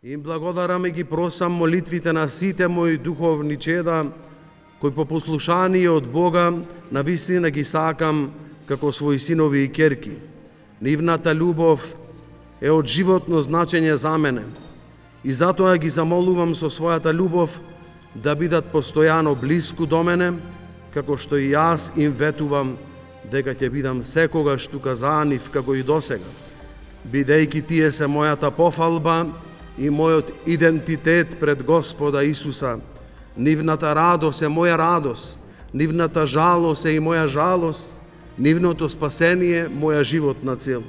Им благодарам и ги просам молитвите на сите мои духовни чеда, кои по послушание од Бога навистина ги сакам како своји синови и ќерки. Нивната љубов е од животно значење за мене и затоа ги замолувам со својата љубов да бидат постојано блиску до мене, како што и јас им ветувам дека ќе бидам секогаш тука за нив како и досега, бидејќи тие се мојата пофалба и мојот идентитет пред Господа Исуса. Нивната радост е моја радост, нивната жалост е и моја жалост, нивното спасение моја животна цел.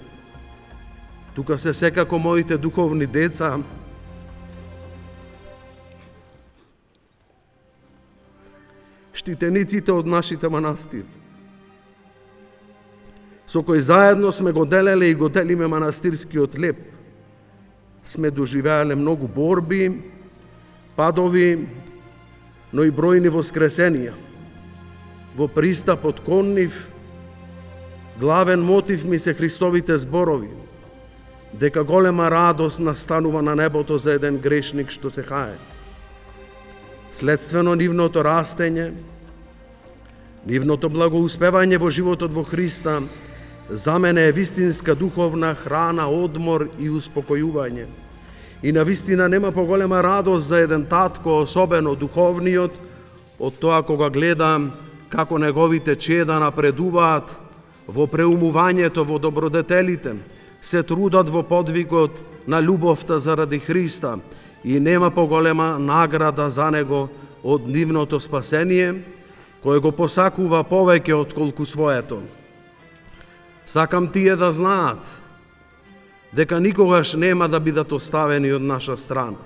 Тука се секако моите духовни деца, штитениците од нашите манастири, со кои заедно сме го делеле и го делиме манастирскиот леп. Сме доживеале многу борби, падови, но и бројни воскресенија. Во пристапот кон нив, главен мотив ми се Христовите зборови, дека голема радост настанува на небото за еден грешник што се хае. Следствено нивното растење, нивното благоуспевање во животот во Христа, за мене е вистинска духовна храна, одмор и успокојување. И навистина нема поголема радост за еден татко, особено духовниот, од тоа кога гледам како неговите чеда напредуваат во преумувањето во добродетелите, се трудат во подвигот на љубовта заради Христа и нема поголема награда за него од нивното спасение, кое го посакува повеќе отколку своето. Сакам тие да знаат дека никогаш нема да бидат оставени од наша страна.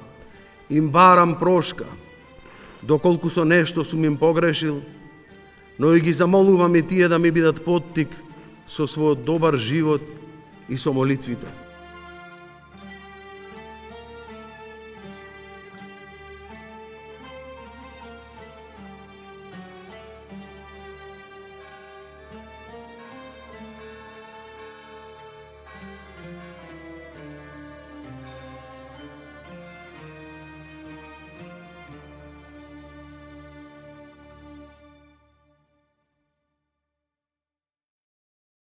Им барам прошка, доколку со нешто сум им погрешил, но и ги замолувам и тие да ми бидат поттик со својот добар живот и со молитвите.